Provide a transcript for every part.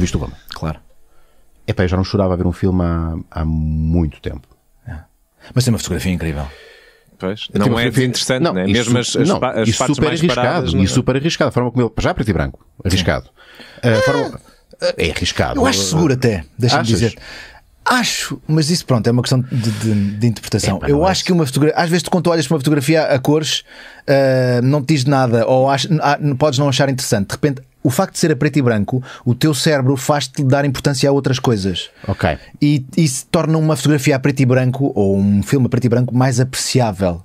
viste o Roma? Claro. Epá, eu já não chorava a ver um filme há muito tempo. Mas tem uma fotografia incrível. Pois, não é interessante, não, né? Mesmo as partes super mais arriscado, paradas. E super arriscado. A forma como ele... Já preto e branco. Arriscado. É arriscado. Eu acho seguro até. Deixa-me Achas? dizer. Acho, mas isso pronto, é uma questão de interpretação. Epá, eu não acho que uma fotografia, às vezes quando tu olhas para uma fotografia a cores, não te diz nada, ou podes não achar interessante. De repente, o facto de ser a preto e branco, o teu cérebro faz-te dar importância a outras coisas. Ok. E isso torna uma fotografia a preto e branco, ou um filme a preto e branco, mais apreciável.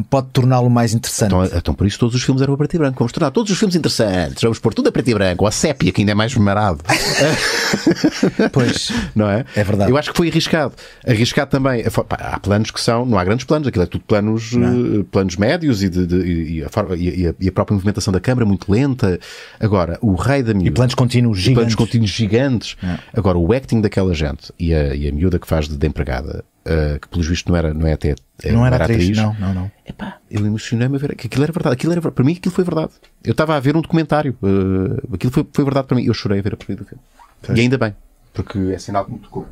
Pode torná-lo mais interessante. Então por isso todos os filmes eram a preto e branco. Vamos tornar todos os filmes interessantes. Vamos pôr tudo a preto e branco. Ou a sépia, que ainda é mais marado. Pois, não é? É verdade. Eu acho que foi arriscado. Arriscado também. Há planos que são... Não há grandes planos. Aquilo é tudo planos médios e a própria movimentação da câmara muito lenta. Agora, o rei da miúda... E planos contínuos gigantes. Agora, o acting daquela gente e a miúda que faz de empregada, que pelos vistos não era atriz. Não. Epá, eu emocionei-me a ver que aquilo era verdade. Para mim aquilo foi verdade. Eu estava a ver um documentário. Aquilo foi verdade para mim. Eu chorei a ver a partida do filme. E ainda bem, porque é sinal que me tocou.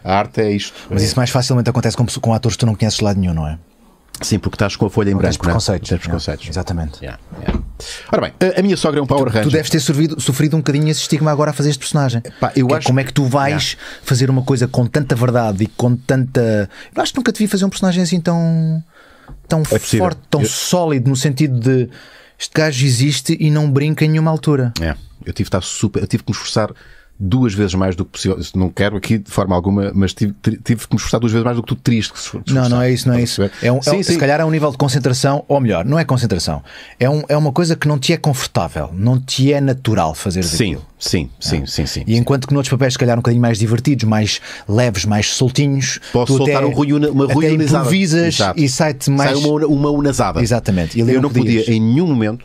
A arte é isto. Mas isso mais facilmente acontece com atores que tu não conheces de lado nenhum, não é? Sim, porque estás com a folha em branco. Preconceitos. Exatamente. Ora bem, a minha sogra é um Power Ranger. Tu deves ter sofrido um bocadinho esse estigma agora a fazer este personagem. Como é que tu vais fazer uma coisa com tanta verdade e com tanta... Eu acho que nunca te vi fazer um personagem assim tão forte, tão sólido, no sentido de este gajo existe e não brinca em nenhuma altura. Eu tive que me esforçar 2 vezes mais do que possível. Não quero aqui de forma alguma, mas tive que me esforçar 2 vezes mais do que tu terias que se esforçar. Não é isso. Se calhar é um nível de concentração, ou melhor, não é concentração. É uma coisa que não te é confortável, não te é natural fazer aquilo. Sim. E enquanto que noutros papéis, se calhar um bocadinho mais divertidos, mais leves, mais soltinhos, posso soltar uma ruinizada. Improvisas. Exato. E sai-te mais... Sai uma unazada. Exatamente. Eu não podia em nenhum momento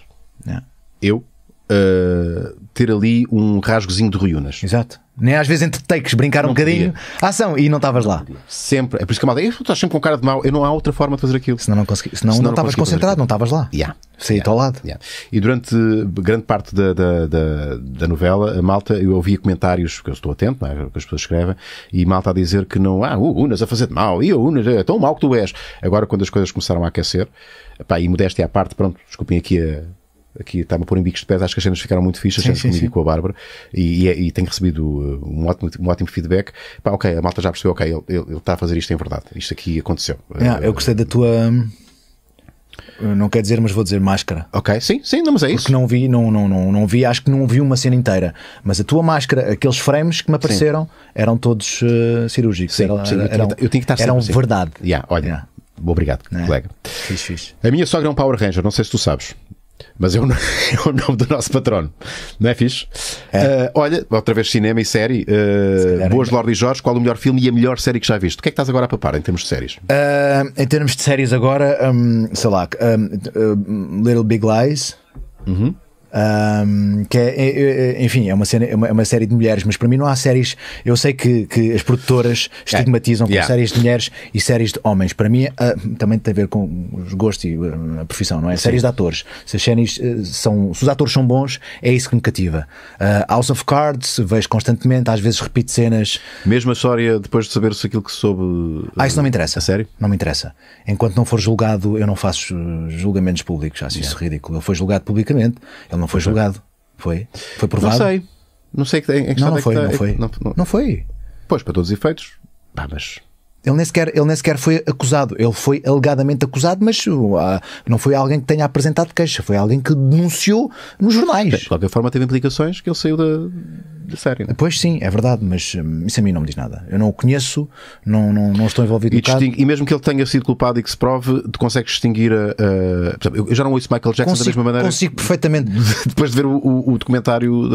ter ali um rasgozinho de ruínas. Exato. Nem às vezes entre takes brincar um bocadinho, ação, e não estavas lá. Sempre. É por isso que a malta, estás sempre com cara de mau. Eu não há outra forma de fazer aquilo. Senão não estavas concentrado, não estavas lá. Saí-te ao lado. E durante grande parte da novela, a malta, eu ouvia comentários, porque eu estou atento, não é, que as pessoas escrevem, e malta a dizer que não, o Unas a fazer de mau, e o Unas é tão mau que tu és. Agora, quando as coisas começaram a aquecer, e modéstia à parte, pronto, desculpem aqui está-me a pôr em bicos de pés, acho que as cenas ficaram muito fixas, as cenas comigo e com a Bárbara, e tenho recebido um ótimo feedback. A malta já percebeu, ele está a fazer isto em verdade, isto aqui aconteceu. Eu gostei da tua... Não quer dizer, mas vou dizer máscara. Sim, não, mas é isso. Porque não vi, acho que não vi uma cena inteira. Mas a tua máscara, aqueles frames que me apareceram, eram todos cirúrgicos. Eu tinha que estar eram verdade. Olha, obrigado, colega. Fixe. A minha sogra é um Power Ranger, não sei se tu sabes. Mas é o nome do nosso patrono. Não é fixe? Olha, outra vez cinema e série. Boas, Lorde e Jorge. Qual o melhor filme e a melhor série que já viste? O que é que estás agora a papar em termos de séries? Em termos de séries agora, sei lá, Little Big Lies. Que enfim, é uma série de mulheres, mas para mim não há séries. Eu sei que as produtoras estigmatizam com séries de mulheres e séries de homens. Para mim também tem a ver com os gostos e a profissão, não é? Séries de atores. Se os atores são bons, é isso que me cativa. House of Cards, vejo constantemente, às vezes repito cenas. Mesmo a história, depois de saber-se aquilo que soube. Isso não me interessa. A sério? Não me interessa. Enquanto não for julgado, eu não faço julgamentos públicos. Acho isso ridículo. Ele foi julgado publicamente. Ele não foi julgado. Foi provado. Não sei Não foi. Pois, para todos os efeitos. Mas ele nem sequer foi acusado. Ele foi alegadamente acusado, mas não foi alguém que tenha apresentado queixa. Foi alguém que denunciou nos jornais. De qualquer forma teve implicações que ele saiu da série, não é? Pois sim, é verdade, mas isso a mim não me diz nada. Eu não o conheço, não estou envolvido no caso. E mesmo que ele tenha sido culpado e que se prove, tu consegues distinguir eu já não ouço Michael Jackson da mesma maneira. Consigo perfeitamente. Depois de ver o documentário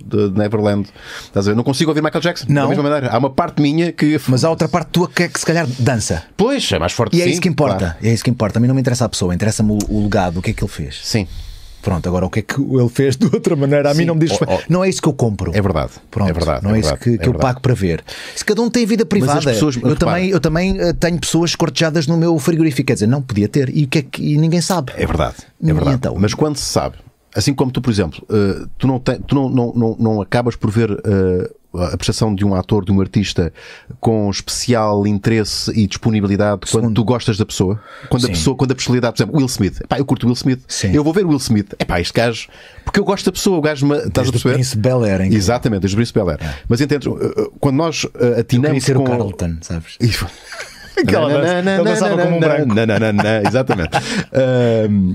de Neverland, estás a ver? Não consigo ouvir Michael Jackson da mesma maneira. Há uma parte minha que... Mas há outra parte tua que se calhar dança. Pois, é mais forte. E é isso que importa. Claro. É isso que importa. A mim não me interessa a pessoa, interessa-me o legado, o que é que ele fez. Sim. Pronto, agora o que é que ele fez de outra maneira? A mim não me diz. Não é isso que eu compro. É verdade. Pronto, é verdade. Não é isso que eu pago para ver. Se cada um tem vida privada, eu também tenho pessoas escortejadas no meu frigorífico. Quer dizer, não podia ter. E ninguém sabe. É verdade. É verdade. Então, mas quando se sabe, Assim como tu, por exemplo, tu não acabas por ver a prestação de um ator, de um artista com especial interesse e disponibilidade quando tu gostas da pessoa. Quando a personalidade, por exemplo, Will Smith. Epá, eu curto Will Smith. Sim. Eu vou ver Will Smith. Epá, este gajo, porque eu gosto da pessoa. O gajo estás a perceber? Príncipe Bel-Air. Exatamente, desde o Príncipe Bel-Air. Mas entendes, quando nós atinamos com... o Carlton, sabes? Ele dançava como um branco. Exatamente.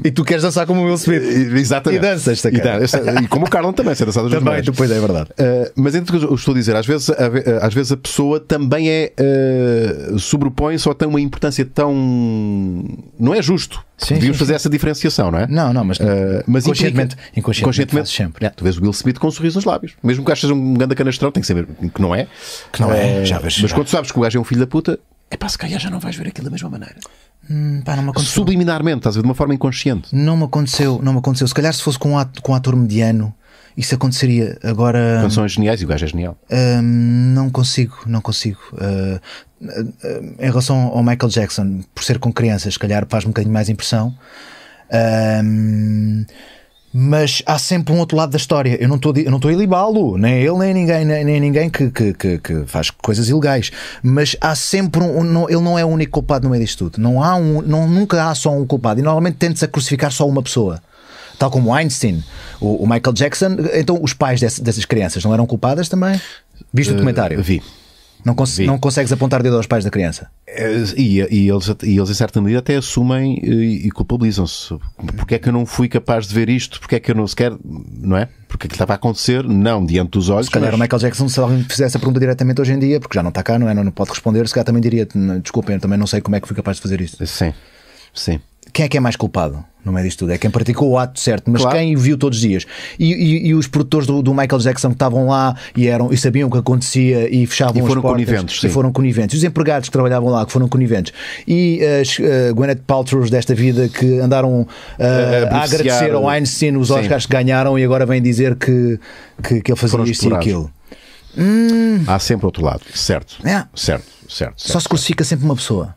E tu queres dançar como o Will Smith. Exatamente. E danças, e como o Carlton também, se é dançado também, depois é verdade. Mas entre o que eu estou a dizer, às vezes a pessoa também sobrepõe-se ou tem uma importância tão... Não é justo. Devíamos fazer essa diferenciação, não é? Não, mas inconscientemente sempre. Tu vês o Will Smith com um sorriso nos lábios. Mesmo que o gajo seja um grande canastrão, tem que saber que não é. Já vês. Mas quando sabes que o gajo é um filho da puta, se calhar já não vais ver aquilo da mesma maneira. Não me aconteceu. Subliminarmente, estás a ver, de uma forma inconsciente. Não me aconteceu. Se calhar se fosse com um ator mediano, isso aconteceria. Agora... Quando são geniais e o gajo é genial. Não consigo. Em relação ao Michael Jackson, por ser com crianças, se calhar faz um bocadinho mais impressão. Mas há sempre um outro lado da história. Eu não estou a ilibá-lo, nem ele, nem ninguém que faz coisas ilegais. Mas há sempre ele não é o único culpado no meio disto tudo. Nunca há só um culpado. E normalmente tende-se a crucificar só uma pessoa. Tal como Einstein, o Michael Jackson. Então os pais dessas crianças não eram culpadas também? Viste o documentário? Vi. Não consegues apontar dedo aos pais da criança? E eles em certa medida até assumem e culpabilizam-se. Porque é que eu não fui capaz de ver isto? Porque é que eu não sequer... Não é? Porque aquilo estava a acontecer, não diante dos olhos. Se calhar o Michael Jackson, se alguém fizesse a pergunta diretamente hoje em dia, porque já não está cá, não pode responder, se calhar também diria: desculpem, eu também não sei como é que fui capaz de fazer isto. Sim. Quem é mais culpado no meio disto tudo? É quem praticou o ato certo, mas claro. Quem o viu todos os dias? E os produtores do Michael Jackson que estavam lá e sabiam o que acontecia e fechavam as portas. E foram coniventes. Os empregados que trabalhavam lá que foram coniventes. E as Gwyneth Paltrow desta vida que andaram a agradecer ao Einstein os Oscars que ganharam e agora vêm dizer que ele fazia isto e aquilo. Há sempre outro lado. Certo. Só se crucifica sempre uma pessoa.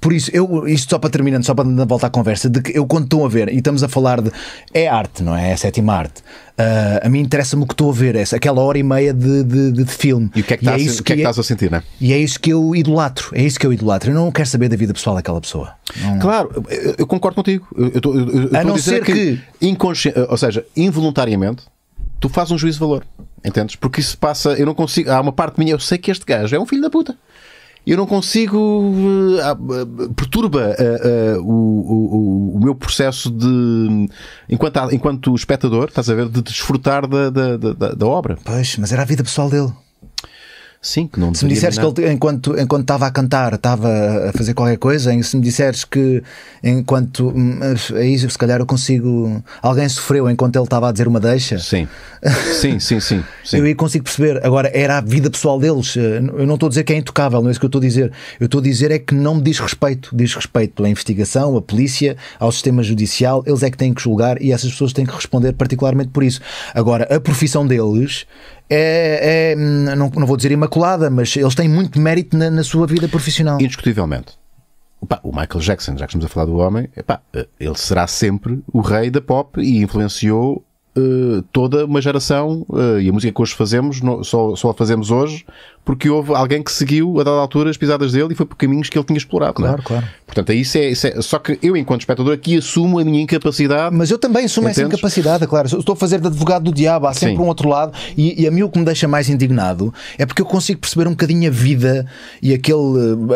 Por isso, isto só para terminando, só para voltar à conversa, de que eu quando estou a ver, e estamos a falar de... É arte, não é? É a sétima arte. A mim interessa-me o que estou a ver, aquela hora e meia de filme. E o que é que estás a sentir, não é? E é isso que eu idolatro. Eu não quero saber da vida pessoal daquela pessoa. Não... Claro, eu concordo contigo. A não ser que ou seja, involuntariamente, tu fazes um juízo de valor. Entendes? Porque isso passa... Eu não consigo... Há uma parte minha, eu sei que este gajo é um filho da puta. Eu não consigo... perturba o meu processo de... Enquanto espectador, estás a ver, de desfrutar da obra. Pois, mas era a vida pessoal dele. Sim, que não se me disseres que ele, enquanto estava a cantar, estava a fazer qualquer coisa, se me disseres que enquanto... É isso, se calhar eu consigo... Alguém sofreu enquanto ele estava a dizer uma deixa. Sim. Eu aí consigo perceber. Agora, era a vida pessoal deles. Eu não estou a dizer que é intocável, não é isso que eu estou a dizer. Eu estou a dizer é que não me diz respeito. Diz respeito pela investigação, a polícia, ao sistema judicial. Eles é que têm que julgar e essas pessoas têm que responder particularmente por isso. Agora, a profissão deles... não vou dizer imaculada, mas eles têm muito mérito na sua vida profissional. Indiscutivelmente. O Michael Jackson, já que estamos a falar do homem, ele será sempre o rei da pop e influenciou toda uma geração, e a música que hoje fazemos só a fazemos hoje porque houve alguém que seguiu a dada altura as pisadas dele e foi por caminhos que ele tinha explorado. Claro. Portanto, isso é só que eu, enquanto espectador, aqui assumo a minha incapacidade. Mas eu também assumo essa incapacidade, claro. Estou a fazer de advogado do diabo. Há sempre um outro lado. E a mim o que me deixa mais indignado é porque eu consigo perceber um bocadinho a vida e aquele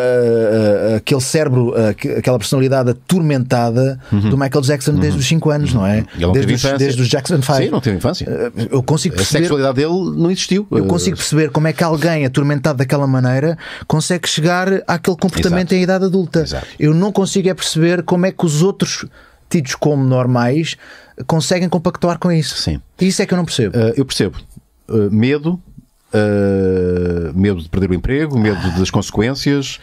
cérebro, aquela personalidade atormentada do Michael Jackson desde os 5 anos, não é? Desde os Jackson 5. Sim, não teve infância. Eu consigo perceber... A sexualidade dele não existiu. Eu consigo perceber como é que alguém atormentado daquela maneira consegue chegar àquele comportamento em idade adulta. Exato. Eu não consigo perceber como é que os outros tidos como normais conseguem compactuar com isso. Sim. Isso é que eu não percebo. Eu percebo. Medo de perder o emprego, medo das consequências,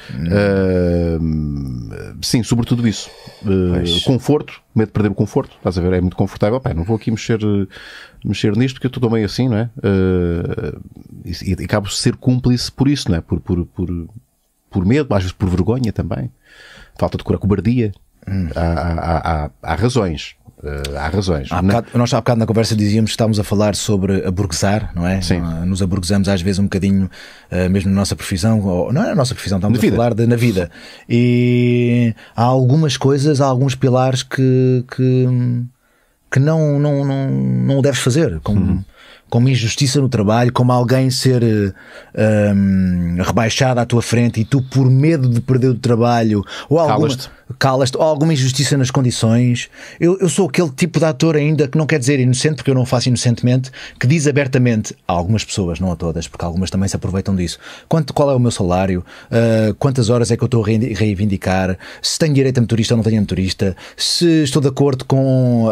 sim, sobretudo isso. Conforto, medo de perder o conforto. Estás a ver? É muito confortável. Não vou aqui mexer nisto porque eu estou meio assim, não é? E acabo de ser cúmplice por isso, não é? Por medo, às vezes por vergonha também. Falta de cobardia. Há razões. Há razões. Nós há bocado na conversa dizíamos que estávamos a falar sobre aburguesar, não é? Sim. Nos aburguesamos às vezes um bocadinho, mesmo na nossa profissão, ou não é na nossa profissão, estamos a falar na vida. E há algumas coisas, há alguns pilares que não o deves fazer, como injustiça no trabalho, como alguém ser rebaixado à tua frente e tu, por medo de perder o trabalho, ou calas-te, ou alguma injustiça nas condições. Eu sou aquele tipo de ator ainda, que não quer dizer inocente, porque eu não faço inocentemente, que diz abertamente a algumas pessoas, não a todas, porque algumas também se aproveitam disso, qual é o meu salário, quantas horas é que eu estou a reivindicar, se tenho direito a motorista ou não tenho a motorista, se estou de acordo com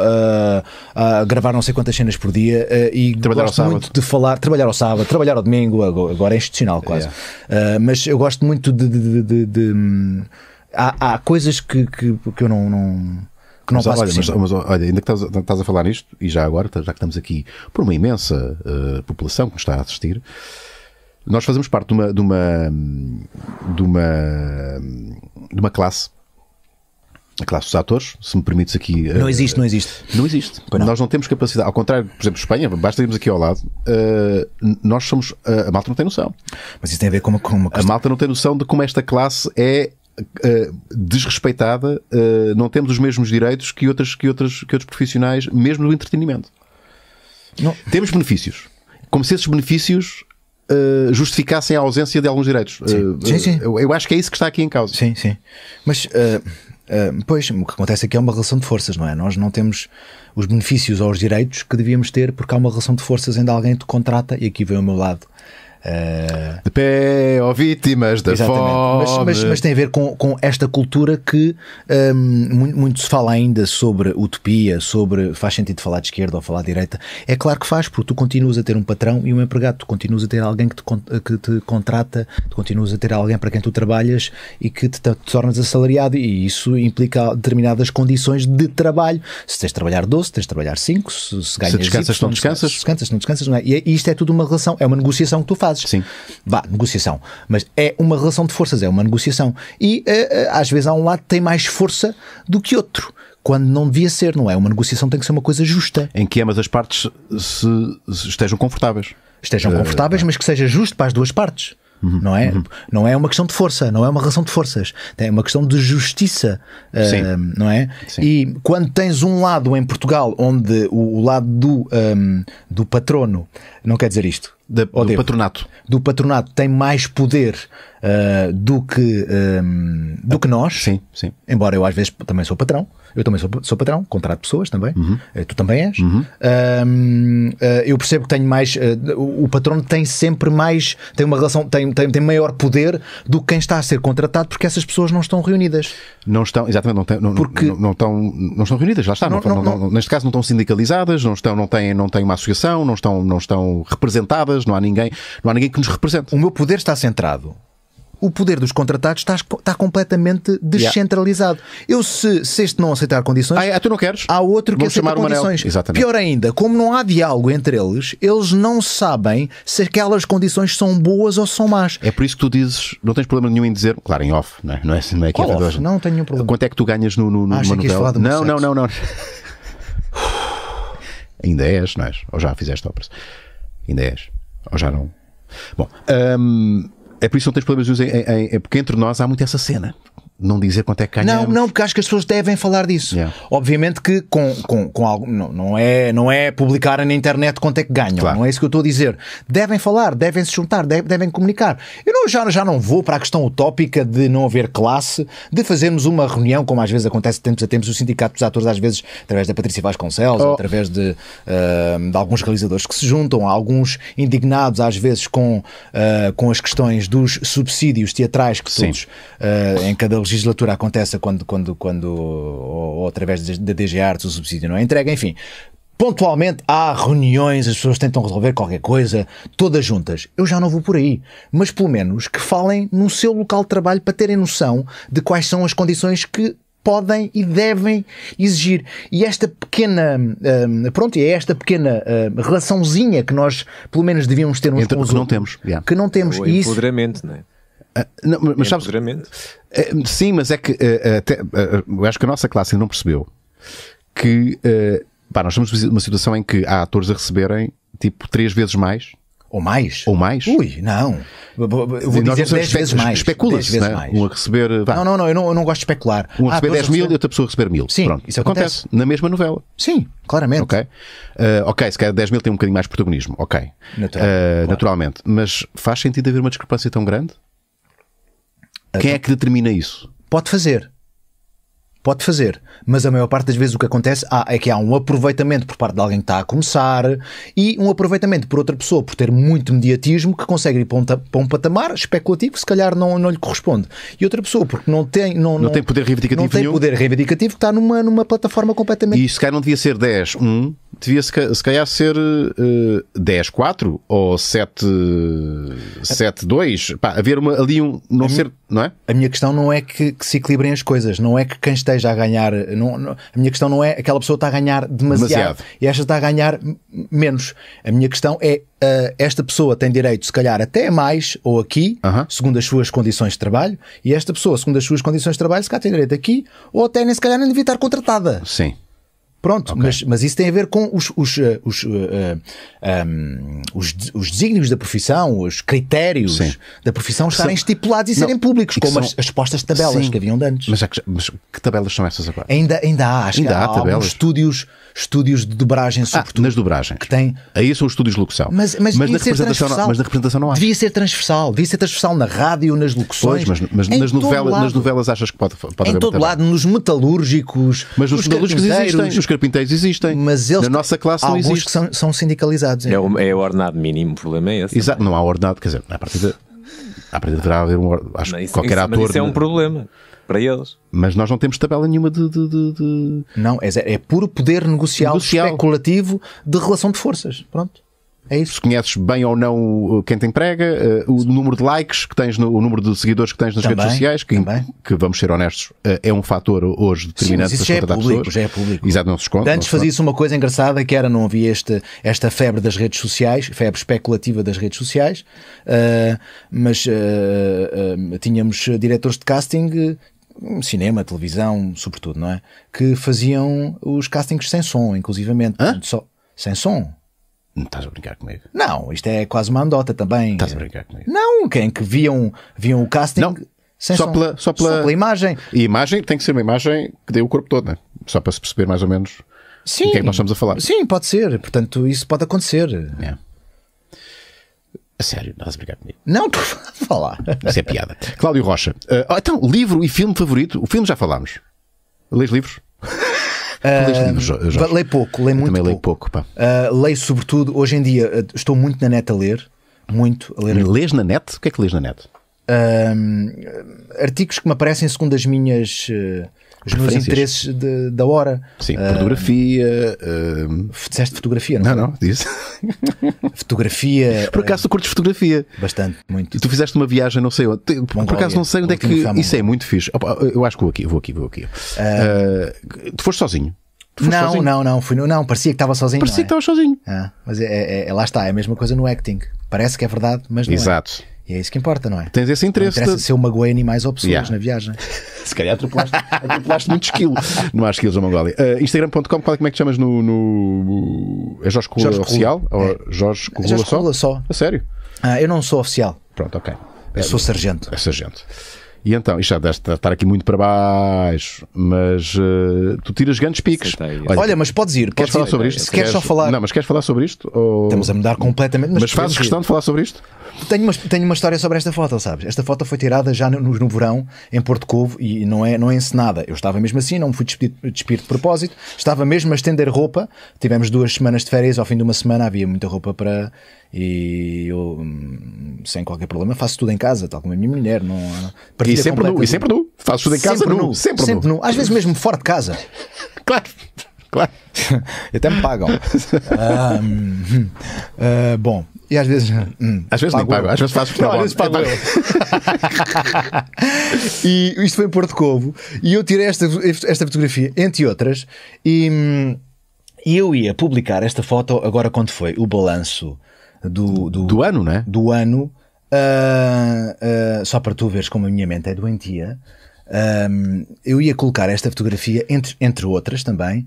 gravar não sei quantas cenas por dia, e gosto muito de falar, trabalhar ao sábado, trabalhar ao domingo, agora é institucional quase. Mas eu gosto muito há coisas que eu não passo por cima. Mas olha, ainda que estás a falar nisto, e já agora, já que estamos aqui por uma imensa população que nos está a assistir, nós fazemos parte de uma classe, a classe dos atores, se me permites aqui... Não existe. Não existe. Nós não temos capacidade. Ao contrário, por exemplo, Espanha, basta irmos aqui ao lado, nós somos... A malta não tem noção. Mas isso tem a ver com uma questão... A malta não tem noção de como esta classe é desrespeitada. Não temos os mesmos direitos que outros profissionais, mesmo no entretenimento. Não. Temos benefícios. Como se esses benefícios... justificassem a ausência de alguns direitos. Sim. Eu acho que é isso que está aqui em causa. Sim. Mas pois, o que acontece aqui é uma relação de forças, não é? Nós não temos os benefícios ou os direitos que devíamos ter, porque há uma relação de forças ainda alguém te contrata, e aqui vem o meu lado. De pé, ó vítimas da fome. Mas tem a ver com esta cultura que muito se fala ainda sobre utopia, sobre faz sentido falar de esquerda ou falar de direita. É claro que faz, porque tu continuas a ter um patrão e um empregado, tu continuas a ter alguém que te contrata, tu continuas a ter alguém para quem tu trabalhas e que te tornas assalariado, e isso implica determinadas condições de trabalho. Se tens de trabalhar 12, tens de trabalhar 5, se ganhas... Se descansas, não descansas. Se descansas, não descansas, não é? E isto é tudo uma relação, é uma negociação que tu fazes. Sim. Negociação. Mas é uma relação de forças, é uma negociação. E às vezes há um lado que tem mais força do que outro, quando não devia ser, não é? Uma negociação tem que ser uma coisa justa. Em que ambas as partes se estejam confortáveis. Mas que seja justo para as duas partes. Não é? Não é uma questão de força, não é uma relação de forças, é uma questão de justiça, não é? Sim. E quando tens um lado em Portugal onde o lado do patrono, não quer dizer isto, do patronato tem mais poder do que nós, sim. Embora eu às vezes também sou patrão. Eu também sou patrão, contrato pessoas também. Tu também és. Eu percebo que tenho mais. O patrono tem sempre mais. Tem uma relação. Tem maior poder do que quem está a ser contratado, porque essas pessoas não estão reunidas. Não estão, exatamente. Não estão reunidas. Lá está. Neste caso, não estão sindicalizadas. Não têm uma associação. Não estão representadas. Não há ninguém que nos represente. O meu poder está centrado. O poder dos contratados está completamente descentralizado. Se este não aceitar condições, tu não queres? Há outro que aceita condições. Pior ainda, como não há diálogo entre eles não sabem se aquelas condições são boas ou são más. É por isso que tu dizes, não tens problema nenhum em dizer, claro, em off, não é aqui a off? Não tenho nenhum problema. Quanto é que tu ganhas numa novela? Não. Ainda és, não és? Ou já fizeste óperas? Ainda és? Ou já não? Bom, é por isso que não tens problemas porque entre nós há muito essa cena. Não dizer quanto é que ganhamos. Não, porque acho que as pessoas devem falar disso. Obviamente que com algo, não é publicar na internet quanto é que ganham. Claro. Não é isso que eu estou a dizer. Devem falar, devem se juntar, devem comunicar. Eu já não vou para a questão utópica de não haver classe, de fazermos uma reunião, como às vezes acontece de tempos a tempos, o Sindicato dos Atores, às vezes através da Patrícia Vasconcelos, através de alguns realizadores que se juntam, alguns indignados às vezes com as questões dos subsídios teatrais que todos em cada legislatura acontece ou através da DG Artes o subsídio não é entregue, enfim. Pontualmente há reuniões, as pessoas tentam resolver qualquer coisa, todas juntas. Eu já não vou por aí, mas pelo menos que falem no seu local de trabalho para terem noção de quais são as condições que podem e devem exigir. E esta pequena relaçãozinha que nós pelo menos devíamos ter uns com os outros. Que não temos. O empoderamento, não é? Não, mas sabes, sim, mas é que eu acho que a nossa classe não percebeu que nós estamos numa situação em que há atores a receberem tipo 3 vezes mais. Ou mais? Ou mais? Ui, não. Eu vou dizer 10 vezes mais. Especula-se, não é? Um a receber... Não, eu não gosto de especular. Um a receber 10 mil e outra pessoa a receber 1000. Sim, pronto. Isso acontece. Na mesma novela. Sim, claramente. Ok, se calhar 10 mil tem um bocadinho mais protagonismo. Ok. Naturalmente. Mas faz sentido haver uma discrepância tão grande? Quem é que determina isso? Pode fazer, mas a maior parte das vezes o que acontece é que há um aproveitamento por parte de alguém que está a começar e um aproveitamento por outra pessoa por ter muito mediatismo que consegue ir para um patamar especulativo que se calhar não lhe corresponde, e outra pessoa porque não tem poder reivindicativo não tem nenhum. Poder reivindicativo que está numa plataforma completamente... E se calhar não devia ser 10-1, devia se calhar ser 10-4 ou 7-2. Haver ali não ser, não é? A minha questão não é que se equilibrem as coisas, não é que quem esteja a ganhar, a minha questão não é aquela pessoa está a ganhar demasiado. E esta está a ganhar menos. A minha questão é esta pessoa tem direito se calhar até mais ou aqui, segundo as suas condições de trabalho, e esta pessoa segundo as suas condições de trabalho se calhar tem direito aqui ou até nem se calhar nem devia estar contratada. Sim. Pronto, mas isso tem a ver com os desígnios da profissão, os critérios da profissão estarem estipulados e serem públicos, como as postas de tabelas que haviam de antes. Mas que tabelas são essas agora? Ainda há, acho que há tabelas. Estúdios de dobragem, sobretudo. Nas dobragens. Que tem... Aí são os estúdios de locução. Mas na representação não há. Devia ser transversal na rádio, nas locuções. Pois, mas nas novelas achas que pode haver em todo lado, nos metalúrgicos. Mas nos metalúrgicos existem, os carpinteiros existem. Mas eles, na nossa classe não existe. Alguns que são sindicalizados. É o ordenado mínimo, o problema é esse. Exato, não há ordenado, quer dizer, à partida deverá haver acho que qualquer ator... Mas isso é um problema para eles. Mas nós não temos tabela nenhuma de... Não, é puro poder negocial especulativo de relação de forças. Pronto. É isso. Se conheces bem ou não quem te emprega, o número de likes que tens, o número de seguidores que tens nas redes sociais, que vamos ser honestos, é um fator hoje determinante para contratar pessoas. Já é público. Exato, não se esconde. Antes fazia-se uma coisa engraçada que era, não havia esta febre das redes sociais, febre especulativa das redes sociais, mas tínhamos diretores de casting, cinema, televisão, sobretudo, não é? Que faziam os castings sem som, inclusivamente. Só, sem som. Não estás a brincar comigo? Não, isto é quase uma andota também. Estás a brincar comigo? Não, quem que viam o casting sem som. Só pela imagem. E a imagem tem que ser uma imagem que dê o corpo todo, não é? Só para se perceber mais ou menos o que é que nós estamos a falar. Sim, pode ser. Portanto, isso pode acontecer. A sério, não estás a brincar comigo? Não, estou a falar. Isso é piada. Cláudio Rocha. Então, livro e filme favorito? O filme já falámos. Lês livros? Leio pouco, leio muito também pouco. Leio pouco, pá. Leio sobretudo, hoje em dia, estou muito na net a ler. Lês na net? O que é que lês na net? Artigos que me aparecem segundo os meus interesses da hora. Sim, fotografia. Disseste fotografia, não? Não, disse. Fotografia. Por acaso tu curtes fotografia? Bastante, muito. E tu fizeste uma viagem, não sei onde. Por acaso não sei onde é que. Isso é muito fixe. Eu acho que vou aqui. Tu foste sozinho? Não, parecia que estava sozinho. Parecia que estava sozinho. Mas lá está, é a mesma coisa no acting. Parece que é verdade, mas não é. Exato. E é isso que importa, não é? Tens esse interesse. Não interessa se eu magoei animais ou pessoas na viagem. Se calhar atropelaste muito esquilo. Não há esquilos na Mongólia. Instagram.com, como é que te chamas no... É Jorge Colula Oficial? Ou Jorge Colula só? A sério? Eu não sou oficial. Pronto, ok. Eu sou sargento. É sargento. E então, isto já deve estar aqui muito para baixo, mas tu tiras grandes piques. Olha, mas podes ir. Queres falar sobre isto? Se queres só falar. Não, mas queres falar sobre isto? Ou... Estamos a mudar completamente. Mas fazes questão de falar sobre isto? Tenho uma história sobre esta foto, sabes? Esta foto foi tirada já no verão, em Porto Covo, e não é encenada. Eu estava mesmo assim, não me fui despir de propósito. Estava mesmo a estender roupa. Tivemos 2 semanas de férias, ao fim de uma semana havia muita roupa para... E eu, sem qualquer problema, faço tudo em casa, tal como a minha mulher. E sempre nu. Fazes tudo em casa nu. Sempre nu. Às vezes mesmo fora de casa. Claro. Até me pagam. Bom, e às vezes... às vezes nem pagam, às vezes fazes para às vezes pago eu. E isto foi em Porto Covo. E eu tirei esta fotografia, entre outras, e eu ia publicar esta foto agora quando foi o balanço do ano, não é? Do ano só para tu veres como a minha mente é doentia, eu ia colocar esta fotografia, entre outras também,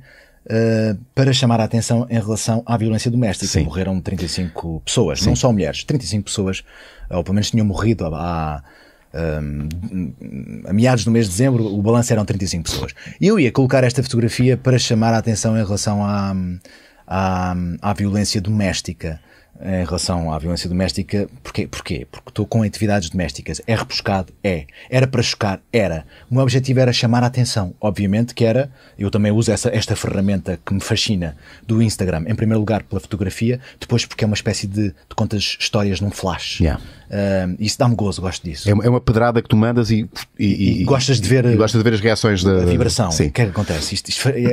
para chamar a atenção em relação à violência doméstica. Sim. Morreram 35 pessoas, sim, não só mulheres, 35 pessoas, ou pelo menos tinham morrido a meados do mês de dezembro, o balanço eram 35 pessoas. E eu ia colocar esta fotografia para chamar a atenção em relação à violência doméstica. Em relação à violência doméstica, porquê? Porque estou com atividades domésticas. É repuscado? É. Era para chocar? Era. O meu objetivo era chamar a atenção. Obviamente que era, eu também uso esta ferramenta que me fascina do Instagram, em primeiro lugar pela fotografia, depois porque é uma espécie de contas histórias num flash. Yeah. Isso dá-me gozo, gosto disso. É uma pedrada que tu mandas e gostas de ver, gostas de ver as reações da vibração. Sim. O que é que acontece?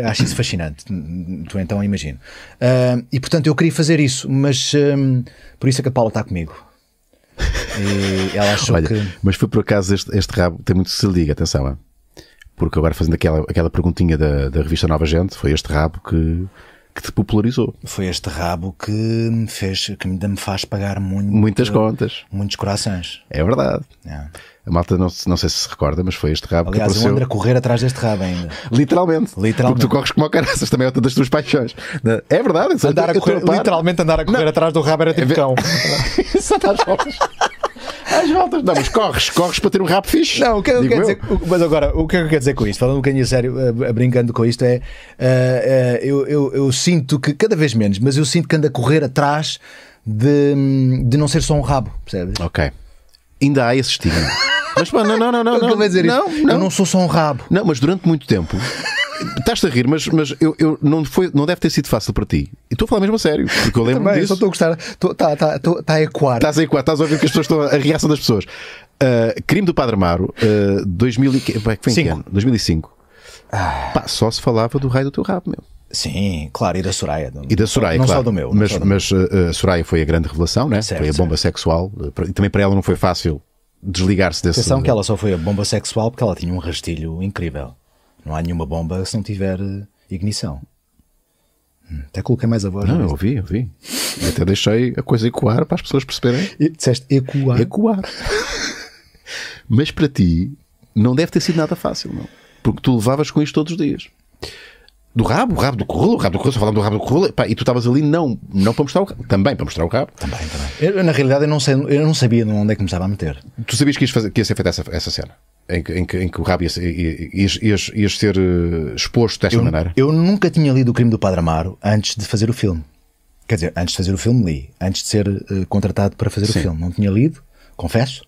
Acho isso fascinante. Tu então imagino. E portanto eu queria fazer isso, mas por isso é que a Paula está comigo. E ela achou que... Mas foi por acaso este rabo tem muito que se liga, atenção, hein? Porque agora fazendo aquela perguntinha da revista Nova Gente, foi este rabo que te popularizou. Foi este rabo que me fez, que ainda me faz pagar muitas contas. Muitos corações. É verdade. Yeah. A malta não sei se recorda, mas foi este rabo. Aliás, que apareceu. Eu ando a correr atrás deste rabo ainda. Literalmente. Porque tu corres como caraças, também é outra das tuas paixões. É verdade. Literalmente andar a correr atrás do rabo era tipo cão. Só estás às voltas. Não, mas corres para ter um rabo fixe. Não, o que eu quero dizer, mas agora, o que é que eu quero dizer com isto? Falando um bocadinho a sério, brincando com isto, eu sinto que, cada vez menos, mas eu sinto que ando a correr atrás de não ser só um rabo, percebes? Ok. Ainda há esse estigma. Mas pá, não. Eu não sou só um rabo. Não, mas durante muito tempo. Estás-te a rir, mas não deve ter sido fácil para ti. E estou a falar mesmo a sério. Porque eu lembro-me disso. Só estou a gostar. Está a ecoar. Estás a ecoar, estás a ouvir que as pessoas estão a reação das pessoas. Crime do Padre Amaro, 2005. Pá, só se falava do raio do teu rabo, meu. Sim, claro, e da Soraya. E da Soraya, não claro. Só do meu. Mas a Soraya foi a grande revelação, né? Foi a bomba sexual. E também para ela não foi fácil desligar-se desse... Atenção que ela só foi a bomba sexual porque ela tinha um rastilho incrível. Não há nenhuma bomba se não tiver ignição. Até coloquei mais a voz. Não, eu ouvi. Até deixei a coisa ecoar para as pessoas perceberem. E disseste ecoar? Ecoar. Mas para ti não deve ter sido nada fácil, não? Porque tu levavas com isto todos os dias. O rabo do currulo, só falando do rabo do currulo, pá, e tu estavas ali não para mostrar o rabo, também para mostrar o rabo. Também. Na realidade eu não sabia onde é que me estava a meter. Tu sabias que ia ser feita essa cena? Em que o rabo ias ser exposto desta maneira? Eu nunca tinha lido O Crime do Padre Amaro antes de fazer o filme. Quer dizer, antes de fazer o filme li. Antes de ser contratado para fazer o filme. Não tinha lido, confesso.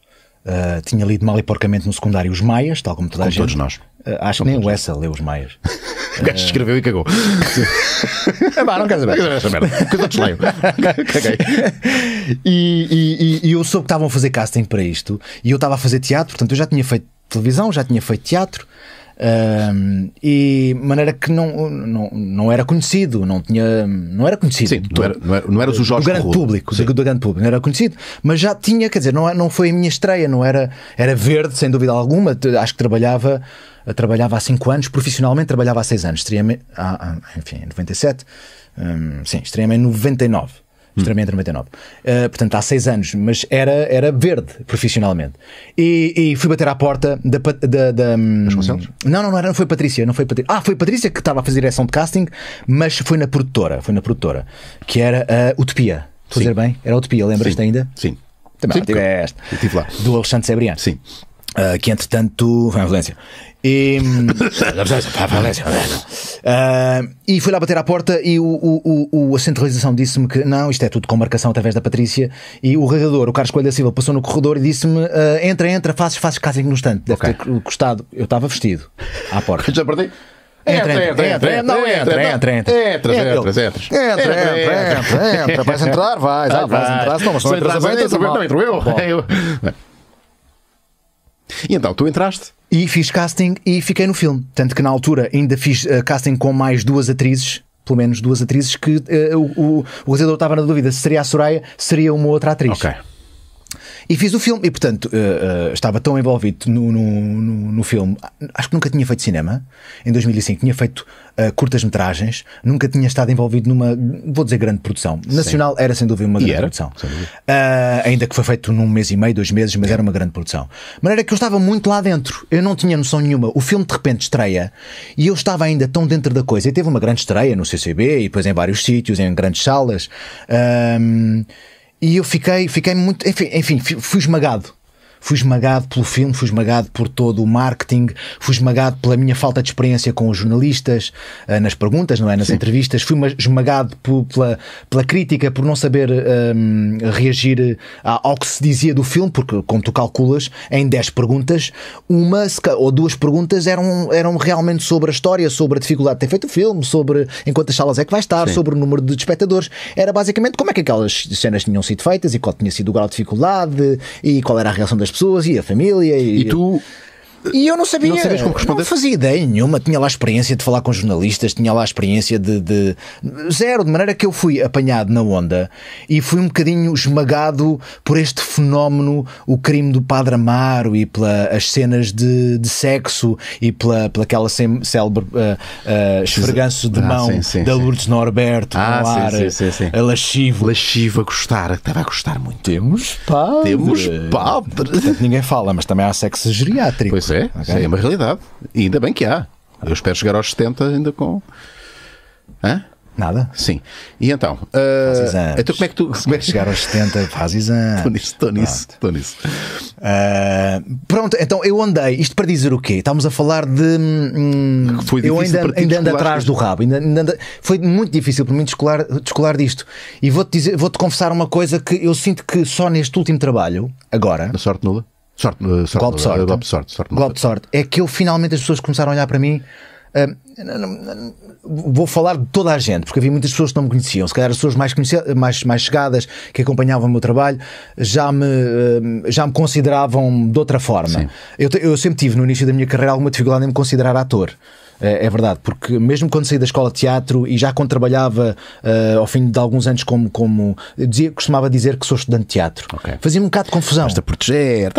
Tinha lido mal e porcamente no secundário Os Maias, tal como toda a gente. Todos nós. Acho que nem o Essa leu Os Maias. O gajo escreveu e cagou. Não quero saber essa merda. Que eu outros leio. Caguei. E eu soube que estavam a fazer casting para isto. E eu estava a fazer teatro, portanto eu já tinha feito televisão, já tinha feito teatro. E de maneira que não era conhecido, não era conhecido. Sim, não eras o Jorge do grande público, do grande público, não era conhecido, mas já tinha, quer dizer, não foi a minha estreia, não era verde, sem dúvida alguma. Acho que trabalhava há 5 anos, profissionalmente trabalhava há 6 anos, estreei-me em 97, estreei-me em 99. Extremamente 99. Portanto, há 6 anos, mas era verde profissionalmente. E fui bater à porta da não foi Patrícia. Foi Patrícia que estava a fazer direção de casting, mas foi na produtora, que era a Utopia. Estou a dizer bem? Era a Utopia, lembras-te ainda? Sim. Também tive esta. Eu estive lá. Do Alexandre Sebrián. Sim. Que entretanto foi uma violência. E fui lá bater à porta e a centralização disse-me que não, isto é tudo com marcação através da Patrícia. E o regador, o Carlos Coelho da Silva, passou no corredor e disse-me: entra, fazes casting no instante. Deve ter custado. Eu estava vestido à porta. Já perdi? Entra. Vais entrar, vais. Não entro eu. E então, tu entraste? E fiz casting e fiquei no filme. Tanto que na altura ainda fiz casting com mais 2 atrizes, pelo menos 2 atrizes, que o realizador estava na dúvida se seria a Soraya, seria uma outra atriz. Ok. E fiz o filme, e portanto estava tão envolvido no filme. Acho que nunca tinha feito cinema. Em 2005 tinha feito curtas-metragens, nunca tinha estado envolvido numa, vou dizer, grande produção. Nacional era sem dúvida uma grande produção. Ainda que foi feito num mês e meio, 2 meses, mas era uma grande produção. De maneira que eu estava muito lá dentro, eu não tinha noção nenhuma. O filme de repente estreia e eu estava ainda tão dentro da coisa. E teve uma grande estreia no CCB e depois em vários sítios, em grandes salas. E eu fiquei muito, enfim, fui esmagado. Fui esmagado pelo filme, fui esmagado por todo o marketing, fui esmagado pela minha falta de experiência com os jornalistas, nas perguntas, não é? Nas entrevistas, fui esmagado pela crítica, por não saber reagir ao que se dizia do filme, porque, como tu calculas, em 10 perguntas, uma ou 2 perguntas eram realmente sobre a história, sobre a dificuldade de ter feito o filme, sobre em quantas salas é que vai estar, sobre o número de espectadores. Era basicamente como é que aquelas cenas tinham sido feitas e qual tinha sido o grau de dificuldade e qual era a reação das pessoas e a família e eu não sabia, não sabias como responder? Não fazia ideia nenhuma, tinha lá a experiência de falar com jornalistas, tinha lá a experiência de zero, de maneira que eu fui apanhado na onda e fui um bocadinho esmagado por este fenómeno, o crime do Padre Amaro e pelas cenas de sexo e pelaquela célebre esfreganço de mão da Lourdes Norberto no ar, a lascivo a gostar, estava a gostar muito. Temos padre. Portanto, ninguém fala, mas também há sexo geriátrico. Pois é, okay. É uma realidade. E ainda bem que há. Eu espero chegar aos 70 ainda com... Hã? Nada? Sim. E então? Então como é que tu... chegar aos 70 faz exame. Estou nisso. Pronto, então eu andei. Isto para dizer o quê? Estamos a falar de... eu ainda ando atrás do rabo. Foi muito difícil para mim descolar disto. E vou-te confessar uma coisa que eu sinto que só neste último trabalho, agora... A sorte nula? Golpe de sorte. É que eu finalmente as pessoas começaram a olhar para mim. Vou falar de toda a gente, porque havia muitas pessoas que não me conheciam. Se calhar as pessoas mais chegadas, que acompanhavam o meu trabalho, já me consideravam de outra forma. Eu sempre tive no início da minha carreira alguma dificuldade em me considerar ator. É verdade, porque mesmo quando saí da escola de teatro e já quando trabalhava ao fim de alguns anos costumava dizer que sou estudante de teatro. Fazia-me um bocado de confusão. Estás-te a proteger.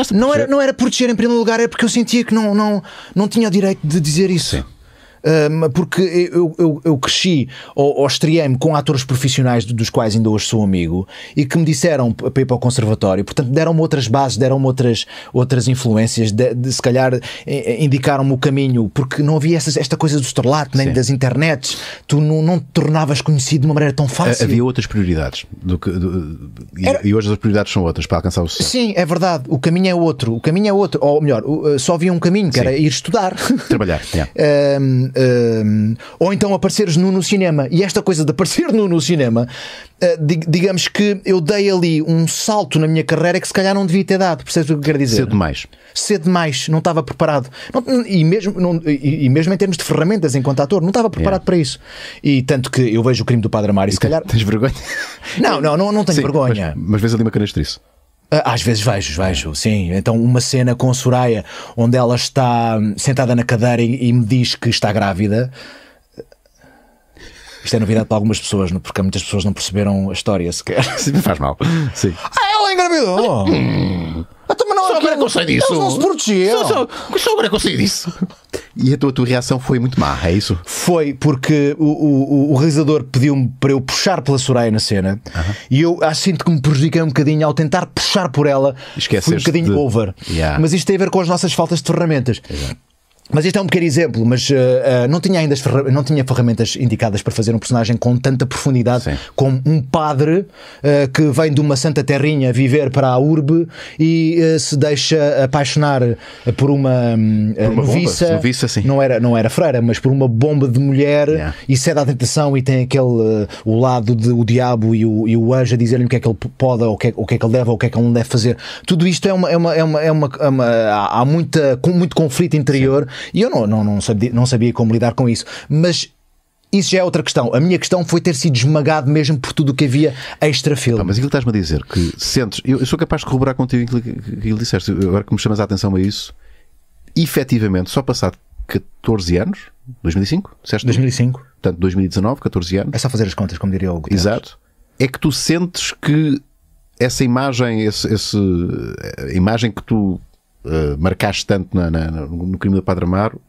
Não era proteger em primeiro lugar, é porque eu sentia que não tinha o direito de dizer isso. Porque eu cresci ou estreiei-me com atores profissionais dos quais ainda hoje sou amigo e que me disseram para ir para o conservatório, portanto deram-me outras bases, deram-me outras influências, se calhar indicaram-me o caminho, porque não havia esta coisa do estrelato, nem das internets, tu não te tornavas conhecido de uma maneira tão fácil. Havia outras prioridades e hoje as prioridades são outras para alcançar o sucesso. Sim, é verdade, o caminho é outro, ou melhor, só havia um caminho, que era ir estudar, trabalhar. Ou então apareceres no cinema. E esta coisa de aparecer no cinema, digamos que eu dei ali um salto na minha carreira que se calhar não devia ter dado. Percebes o que eu quero dizer? Cedo demais, não estava preparado. E mesmo em termos de ferramentas enquanto ator, não estava preparado para isso. E tanto que eu vejo o crime do Padre Amaro e se calhar... Tens vergonha? Não tenho vergonha. Mas vês ali uma canastrice. Às vezes vejo, sim. Então uma cena com a Soraya onde ela está sentada na cadeira e me diz que está grávida. Isto é novidade para algumas pessoas, porque muitas pessoas não perceberam a história sequer. Sim, me faz mal. Sim. Ela engravidou! Só agora que eu sei disso. Eles não se protegiam. Só agora que eu sei disso. E a tua reação foi muito má, é isso? Foi, porque o realizador pediu-me para eu puxar pela Soraya na cena e eu sinto que me prejudiquei um bocadinho ao tentar puxar por ela. Fui um bocadinho over. Mas isto tem a ver com as nossas faltas de ferramentas. Mas este é um pequeno exemplo, mas não tinha ferramentas indicadas para fazer um personagem com tanta profundidade como um padre que vem de uma santa terrinha viver para a urbe e se deixa apaixonar por uma noviça, não era freira, mas por uma bomba de mulher e cede à tentação e tem o lado do diabo e o anjo a dizer-lhe o que é que ele pode, ou o que é que ele deve, ou o que é que ele não deve fazer. Tudo isto há muito conflito interior. E eu não sabia como lidar com isso. Mas isso já é outra questão. A minha questão foi ter sido esmagado mesmo por tudo o que havia extra-filme. Mas aquilo que estás-me a dizer, que sentes... Eu sou capaz de corroborar contigo aquilo que disseste. Agora que me chamas a atenção a isso, efetivamente, só passado 14 anos, 2005? Disseste 2005. Portanto, 2019, 14 anos. É só fazer as contas, como diria o Guterres. Exato. É que tu sentes que essa imagem, a imagem que tu marcaste tanto no crime do Padre Amaro,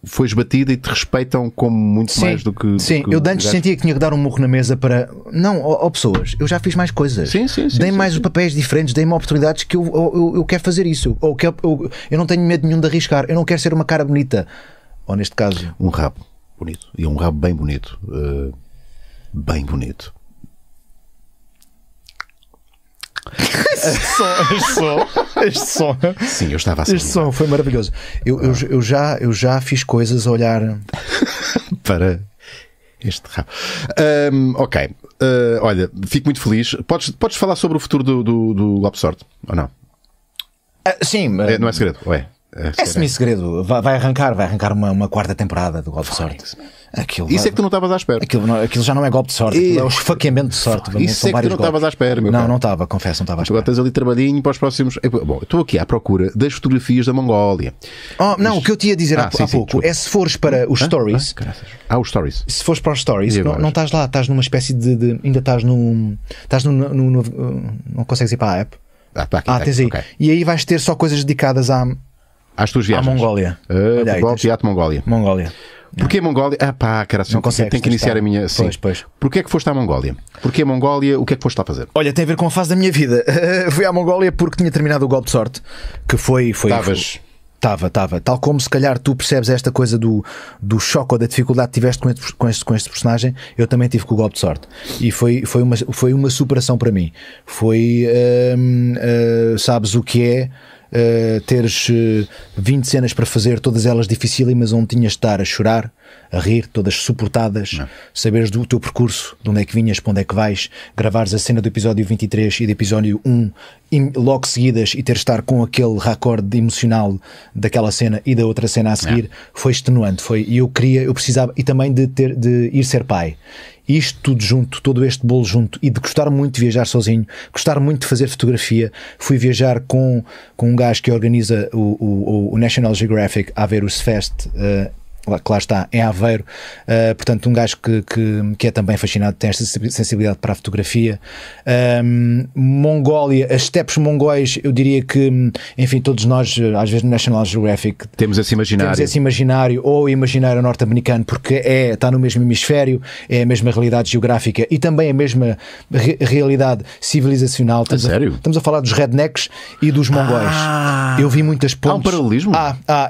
foi esbatida e te respeitam como muito mais do que... Sim, do que eu de antes sentia que tinha que dar um murro na mesa para... Não, pessoas, eu já fiz mais coisas. Dei-me mais papéis diferentes, dei-me oportunidades que eu quero fazer isso. Eu não tenho medo nenhum de arriscar. Eu não quero ser uma cara bonita. Ou neste caso... Um rabo bonito. E um rabo bem bonito. Bem bonito. Este som. Sim, eu estava assim. Este som foi maravilhoso. Eu já fiz coisas a olhar para este rabo. Ok. Olha, fico muito feliz. Podes falar sobre o futuro do Golpe de Sorte? Ou não? Sim. Não é segredo? Ou é? É semi-segredo. Vai arrancar uma quarta temporada do Golpe de Sorte. Isso é que tu não estavas à espera. Aquilo já não é golpe de sorte, aquilo é o esfaqueamento de sorte. Isso é que tu não estavas à espera, meu Não estava, confesso, não estava à espera. Agora tens ali trabalhinho para os próximos. Bom, estou aqui à procura das fotografias da Mongólia. Não, o que eu te ia dizer há pouco é se fores para os stories. Os stories. Se fores para os stories, não estás lá, estás numa espécie de. Ainda estás no. Não consegues ir para a app? Tens aí. Okay. E aí vais ter só coisas dedicadas às tuas viagens. À Mongólia. Futebol, teatro, Mongólia. Porquê Mongólia? Não consegue. Tenho que iniciar a minha. Sim. Pois. Porquê é que foste à Mongólia? Porquê Mongólia? O que é que foste lá fazer? Olha, tem a ver com a fase da minha vida. Fui à Mongólia porque tinha terminado o Golpe de Sorte. Que foi. Estava. Tal como se calhar tu percebes esta coisa do choque ou da dificuldade que tiveste com este personagem, eu também tive com o Golpe de Sorte. E foi uma superação para mim. Sabes o que é? Teres 20 cenas para fazer, todas elas dificílimas, onde tinhas de estar a chorar, a rir, todas suportadas, saberes do teu percurso, de onde é que vinhas, para onde é que vais, gravares a cena do episódio 23 e do episódio 1 logo seguidas e teres de estar com aquele raccord emocional daquela cena e da outra cena a seguir, foi extenuante. Eu precisava, e também de ir ser pai. Isto tudo junto, todo este bolo junto, e de gostar muito de viajar sozinho, gostar muito de fazer fotografia. Fui viajar com um gajo que organiza o National Geographic a ver o Fest, que lá está, em Aveiro. Portanto, um gajo que é também fascinado, tem esta sensibilidade para a fotografia. Mongólia, as steppes mongóis, eu diria que, enfim, todos nós, às vezes no National Geographic, temos esse imaginário, ou imaginário norte-americano, porque está no mesmo hemisfério, é a mesma realidade geográfica e também a mesma realidade civilizacional. Estamos a falar dos rednecks e dos mongóis. Eu vi muitas pontes. Há um paralelismo?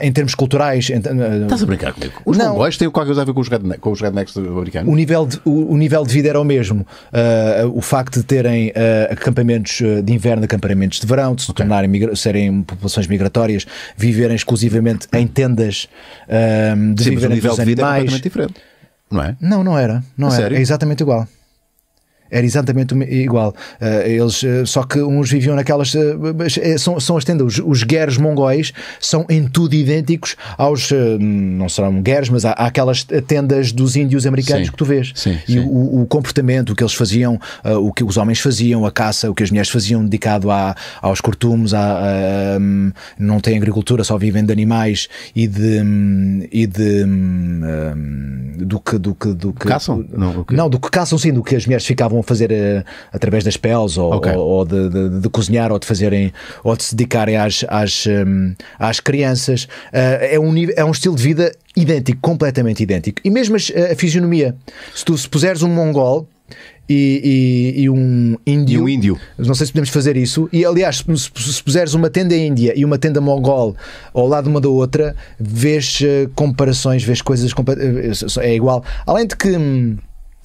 Em termos culturais. Estás a brincar comigo? Os mongóis têm qualquer coisa a ver com os rednecks americanos? O nível de vida era o mesmo. O facto de terem acampamentos de inverno, acampamentos de verão, de se tornarem, serem populações migratórias, viverem exclusivamente em tendas, de viverem com os animais. O nível de vida é completamente diferente, não é? Não era. É exatamente igual. Era exatamente igual. Eles, só que uns viviam naquelas. São as tendas. Os guerres mongóis são em tudo idênticos aos. Não serão guerres, mas há aquelas tendas dos índios americanos que tu vês. E o comportamento, o que eles faziam, o que os homens faziam, a caça, o que as mulheres faziam, dedicado aos cortumes, não têm agricultura, só vivem de animais e do que caçam? Não, do que caçam, sim, do que as mulheres ficavam a fazer através das peles ou de cozinhar ou de fazerem ou de se dedicarem às crianças. É um estilo de vida idêntico, completamente idêntico. E mesmo a fisionomia, se puseres um mongol e um índio, não sei se podemos fazer isso, e aliás se puseres uma tenda índia e uma tenda mongol ao lado uma da outra, vês comparações, vês coisas é igual, além de que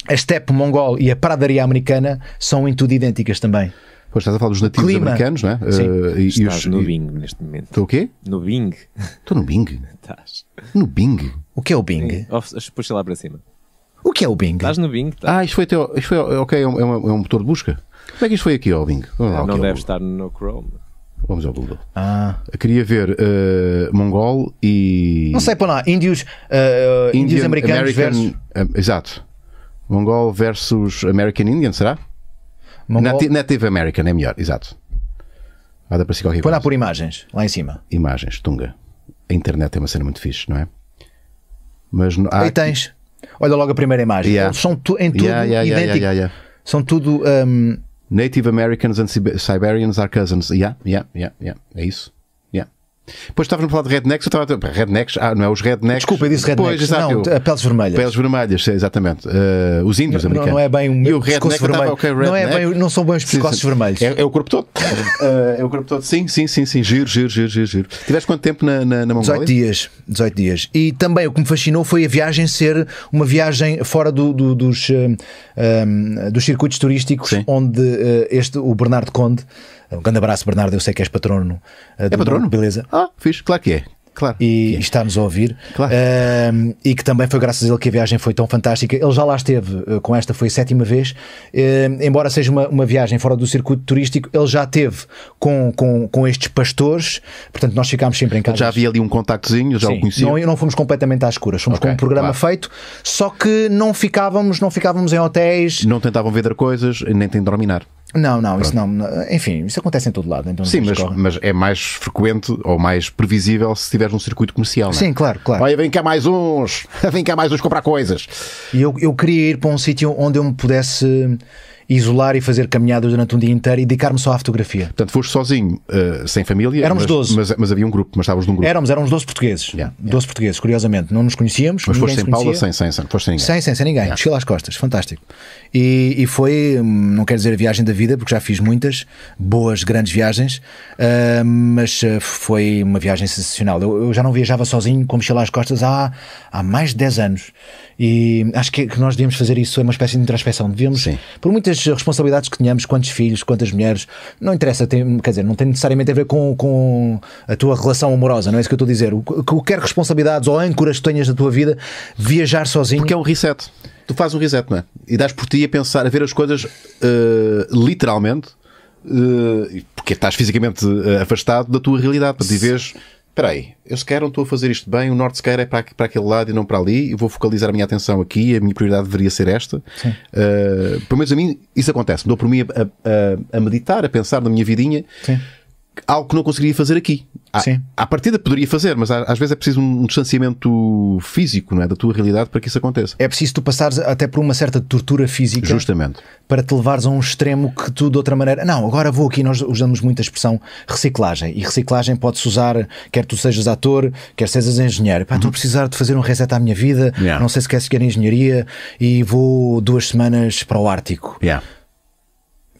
a steppe mongol e a pradaria americana são em tudo idênticas também. Pois estás a falar dos nativos americanos, não é? Sim. Estás no Bing neste momento. Estou o quê? No Bing. Estou no Bing? Estás. No Bing? O que é o Bing? Puxa lá para cima. O que é o Bing? Estás no Bing? Tá. Isto foi ok, é um motor de busca. Como é que isto foi aqui ao Bing? Não deve estar no Chrome. Vamos ao Google. Queria ver mongol e... Não sei, para lá. Índios americanos versus... Exato. Mongol versus American Indian, será? Native American é melhor, exato. Dá para si qualquer coisa. Põe lá por imagens, lá em cima. Imagens, tunga. A internet é uma cena muito fixe, não é? Mas aí tens. Olha logo a primeira imagem. Eles são em tudo idênticos. São tudo Native Americans and Siberians are cousins. Yeah. É isso. Depois estávamos a falar de rednecks, eu estava a rednecks, não é os rednecks. Desculpa, eu disse rednecks, não, peles vermelhas. Peles vermelhas, exatamente. Os índios americanos. Não é bem um pescoço vermelho. Não é bem, não são bem os pescoços vermelhos. É o corpo todo. É o corpo todo. Sim. Giro. Tiveste quanto tempo na Mongólia? 18 dias. E também o que me fascinou foi a viagem ser uma viagem fora dos circuitos turísticos, onde o Bernardo Conde. Um grande abraço, Bernardo. Eu sei que és patrono. É patrono? Beleza. Fixe, claro que é. Claro. E está-nos a ouvir. Claro. E que também foi graças a ele que a viagem foi tão fantástica. Ele já lá esteve, com esta foi a 7ª vez. Embora seja uma viagem fora do circuito turístico, ele já esteve com estes pastores. Portanto, nós ficámos sempre em casa. Já havia ali um contactozinho, já o conhecia. Não fomos completamente às escuras. Fomos com um programa feito, só que não ficávamos em hotéis. Não tentavam vender coisas, nem tentam dominar. Não, isso não. Enfim, isso acontece em todo lado. Então sim, mas é mais frequente ou mais previsível se estiveres num circuito comercial, não é? Sim, claro. Olha, vem cá mais uns comprar coisas. E eu queria ir para um sítio onde eu me pudesse isolar e fazer caminhadas durante um dia inteiro e dedicar-me só à fotografia. Portanto, foste sozinho, sem família. Éramos 12. Mas havia um grupo, mas estavas num grupo. Éramos 12 portugueses. 12 portugueses, curiosamente. Não nos conhecíamos. Mas foste sem Paula, sem ninguém. Sem ninguém. Mochila às costas. Fantástico. E foi, não quero dizer a viagem da vida, porque já fiz muitas boas, grandes viagens, mas foi uma viagem sensacional. Eu já não viajava sozinho com mochila às costas há mais de 10 anos. E acho que nós devíamos fazer isso, é uma espécie de introspeção. Devíamos, por muitas responsabilidades que tenhamos, quantos filhos, quantas mulheres, não interessa, quer dizer, não tem necessariamente a ver com a tua relação amorosa, não é isso que eu estou a dizer. Qualquer responsabilidades ou âncoras que tenhas na tua vida, viajar sozinho. Porque é um reset. Tu fazes um reset, não é? E dás por ti a pensar, a ver as coisas literalmente, porque estás fisicamente afastado da tua realidade, para te veres. Espera aí, eu sequer não estou a fazer isto bem, o norte sequer é para aquele lado e não para ali, eu vou focalizar a minha atenção aqui, a minha prioridade deveria ser esta. Pelo menos a mim isso acontece, dou por mim a meditar, a pensar na minha vidinha. Sim. Algo que não conseguiria fazer aqui. À partida poderia fazer, mas às vezes é preciso um distanciamento físico, não é, da tua realidade para que isso aconteça. É preciso tu passares até por uma certa tortura física. Justamente. Para te levares a um extremo que tu de outra maneira... Não, agora vou aqui, nós usamos muito a expressão reciclagem. E reciclagem pode-se usar, quer tu sejas ator, quer sejas engenheiro. Estou a precisar de fazer um reset à minha vida, não sei se quer seguir em engenharia e vou 2 semanas para o Ártico.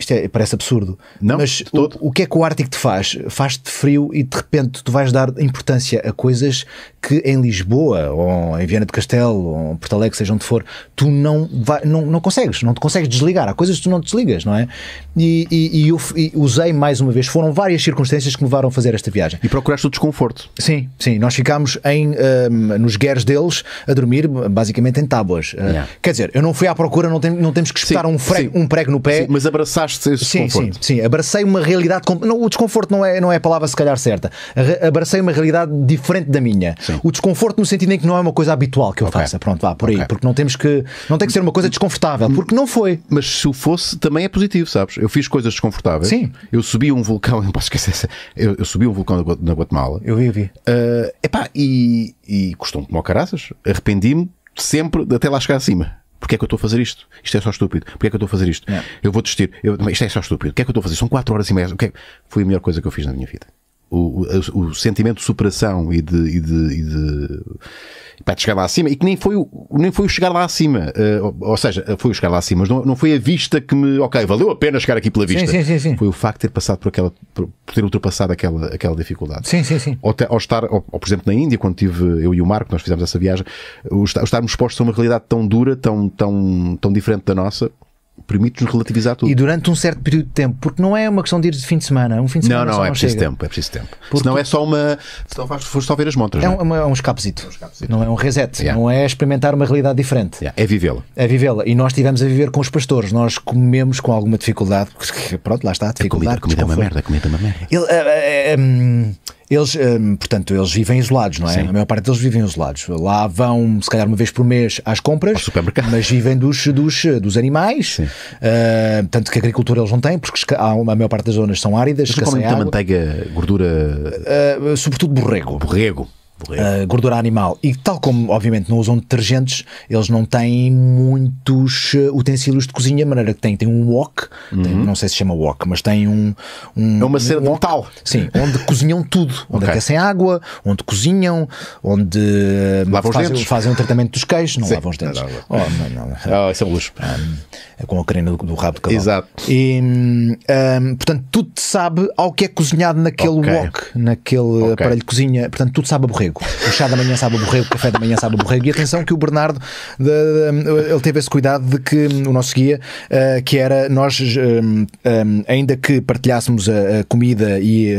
Isto parece absurdo. Não, mas o que é que o Ártico te faz? Faz-te frio e de repente tu vais dar importância a coisas que em Lisboa, ou em Viana do Castelo, ou em Porto Alegre, seja onde for, tu não consegues, não te consegues desligar. Há coisas que tu não te desligas, não é? E eu usei mais uma vez, foram várias circunstâncias que me levaram a fazer esta viagem. E procuraste o desconforto. Sim, nós ficámos nos gueres deles a dormir basicamente em tábuas. Quer dizer, eu não fui à procura, não temos que espetar um prego no pé. Sim, mas abraçaste esse desconforto. Sim, abracei uma realidade. O desconforto não é a palavra se calhar certa. Abracei uma realidade diferente da minha. Sim. O desconforto no sentido em que não é uma coisa habitual que eu faça. Pronto, vá por aí. Porque não tem que ser uma coisa desconfortável, porque não foi. Mas se o fosse, também é positivo, sabes? Eu fiz coisas desconfortáveis. Sim. Eu subi um vulcão, não posso esquecer. Eu subi um vulcão na Guatemala. Eu vi. E custou-me como caraças. Arrependi-me sempre de até lá chegar acima. Porque é que eu estou a fazer isto? Isto é só estúpido. Porque é que eu estou a fazer isto? Eu vou desistir. Isto é só estúpido. O que é que eu estou a fazer? São 4 horas e meia. Foi a melhor coisa que eu fiz na minha vida. O sentimento de superação e de chegar lá acima, e que nem foi o chegar lá acima, ou seja, foi o chegar lá acima, mas não foi a vista que valeu a pena chegar aqui pela vista. Sim. Foi o facto de ter passado por ter ultrapassado aquela dificuldade. Sim. Ou por exemplo, na Índia, quando tive eu e o Marco, nós fizemos essa viagem, estarmos expostos a uma realidade tão dura, tão diferente da nossa, permite-nos relativizar tudo. E durante um certo período de tempo, porque não é uma questão de ir de fim de semana. Um fim de semana não é preciso tempo. Porque... Senão é só foste só ver as montras. É um escapezito. Não é um reset. Não é experimentar uma realidade diferente. É vivê-la. E nós estivemos a viver com os pastores. Nós comemos com alguma dificuldade. Pronto, lá está a dificuldade. A comida é uma merda. Eles vivem isolados, não é? Sim. A maior parte deles vivem isolados. Lá vão, se calhar, uma vez por mês às compras, ao supermercado, mas vivem dos animais. Tanto que a agricultura eles não têm, porque a maior parte das zonas são áridas. Mas comem muita manteiga, gordura. Sobretudo borrego. gordura animal. E tal como, obviamente, não usam detergentes, eles não têm muitos utensílios de cozinha, de maneira que tem um wok, não sei se chama wok, mas tem é uma cena de metal. Sim, onde cozinham tudo. Onde aquecem água, onde cozinham, onde fazem o tratamento dos queijos. Não lavam os dentes. Não. Isso é um luxo. Com a carina do rabo de cavalo. Exato. E, portanto, tudo sabe ao que é cozinhado naquele wok, naquele aparelho de cozinha. Portanto, tudo sabe a borrego. O chá da manhã sabe a borrego, o café da manhã sabe a borrego. E atenção que o Bernardo, ele teve esse cuidado de que o nosso guia, que era nós, ainda que partilhássemos a comida e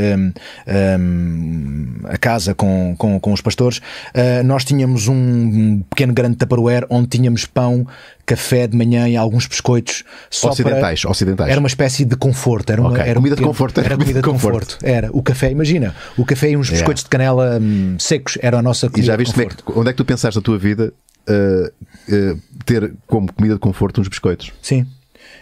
a casa com os pastores, nós tínhamos um pequeno grande tupperware onde tínhamos pão, café de manhã e alguns biscoitos ocidentais. Era uma espécie de conforto. Era comida de conforto. Era comida de conforto. Era o café, imagina, o café e uns biscoitos de canela secos era a nossa comida. E já viste onde é que tu pensaste na tua vida ter como comida de conforto uns biscoitos? Sim.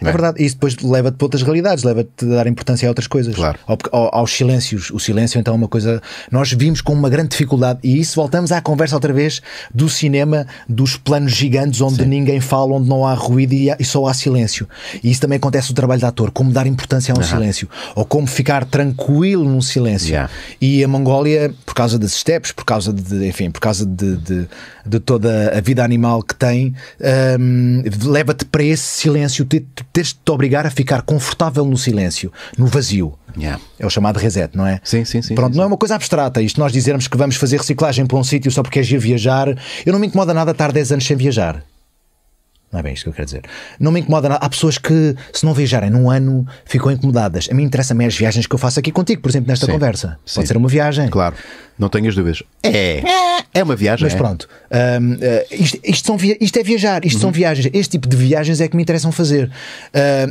É verdade, e isso depois leva-te para outras realidades, leva-te a dar importância a outras coisas, claro. aos silêncios. O silêncio então é uma coisa, nós vimos com uma grande dificuldade, e isso voltamos à conversa outra vez do cinema, dos planos gigantes onde ninguém fala, onde não há ruído e só há silêncio. E isso também acontece no trabalho de ator, como dar importância a um silêncio, ou como ficar tranquilo num silêncio. E a Mongólia, por causa das estepes, por causa de toda a vida animal que tem, leva-te para esse silêncio, tens de te obrigar a ficar confortável no silêncio, no vazio. É o chamado reset, não é? Sim. Pronto, não é uma coisa abstrata. Isto nós dizermos que vamos fazer reciclagem para um sítio só porque és ir viajar. Eu não me incomoda nada estar 10 anos sem viajar. Não é bem isto que eu quero dizer. Não me incomoda nada. Há pessoas que, se não viajarem num ano, ficam incomodadas. A mim interessa-me as viagens que eu faço aqui contigo, por exemplo, nesta conversa. Pode ser uma viagem. Claro, não tenhas dúvidas. É uma viagem. Mas pronto, isto é viajar. Isto são viagens. Este tipo de viagens é que me interessam fazer.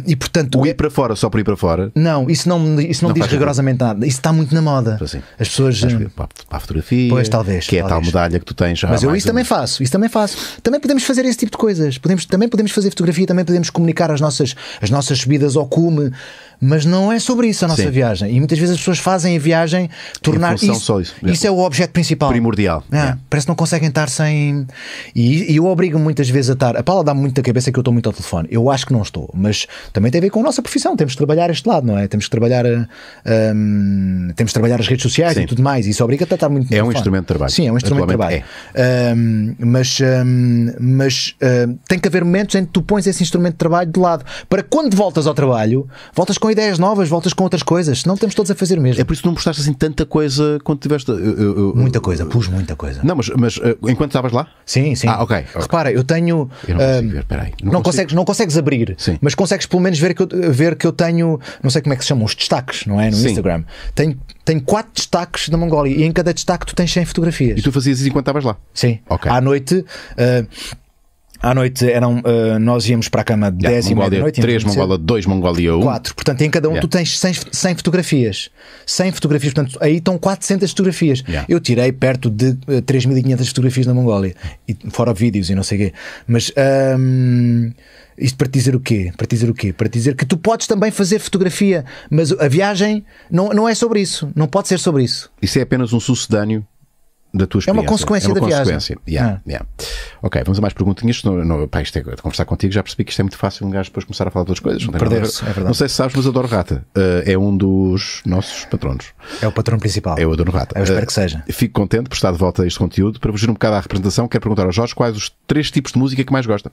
E portanto. O ir para fora só por ir para fora. Não, isso não diz rigorosamente nada. Isso está muito na moda. Assim, as pessoas. Para a fotografia. Pois, talvez. Que é a tal medalha que tu tens já. Mas eu isso também faço. Também podemos fazer esse tipo de coisas. Também podemos fazer fotografia, também podemos comunicar as nossas subidas ao cume, mas não é sobre isso a nossa viagem. E muitas vezes as pessoas fazem a viagem tornar isso. Isso é o objeto principal. Primordial. Parece que não conseguem estar sem. E eu obrigo-me muitas vezes a estar. A Paula dá-me muito da cabeça que eu estou muito ao telefone. Eu acho que não estou, mas também tem a ver com a nossa profissão. Temos de trabalhar este lado, não é? Temos de trabalhar as redes sociais e tudo mais. Isso obriga-te a estar muito no telefone. É um instrumento de trabalho. Sim, é um instrumento de trabalho. Mas tem que haver momentos em que tu pões esse instrumento de trabalho de lado, para quando voltas ao trabalho, voltas com ideias novas, voltas com outras coisas, senão estamos todos a fazer o mesmo. É por isso que não postaste assim tanta coisa quando tiveste. Muita coisa, pus muita coisa. Não, mas enquanto estavas lá? Sim. Ok. Repara, eu tenho. Eu não consigo ver, peraí. Não consegues abrir, mas consegues pelo menos ver que eu tenho, não sei como é que se chamam, os destaques, não é? No Instagram. Tenho 4 destaques da Mongólia e em cada destaque tu tens 100 fotografias. E tu fazias isso enquanto estavas lá? Sim. Okay. À noite nós íamos para a cama de 10 e meia da noite. 3 Mongólia, 2 Mongólia 1. 4. Portanto, em cada um tu tens 100 fotografias. 100 fotografias, portanto, aí estão 400 fotografias. Eu tirei perto de 3.500 fotografias na Mongólia. E, fora vídeos e não sei o quê. Mas isto para te dizer o quê? Para te dizer que tu podes também fazer fotografia, mas a viagem não é sobre isso. Não pode ser sobre isso. Isso é apenas um sucedâneo da tua experiência. É uma consequência da viagem. Ok, vamos a mais perguntinhas. Isto é de conversar contigo, já percebi que isto é muito fácil um gajo depois começar a falar de outras coisas. Não sei se sabes, mas adoro Rata. É um dos nossos patronos. É o patrão principal. Eu adoro Rata. Eu espero que seja. Fico contente por estar de volta a este conteúdo. Para fugir um bocado à representação, quero perguntar ao Jorge quais os 3 tipos de música que mais gosta.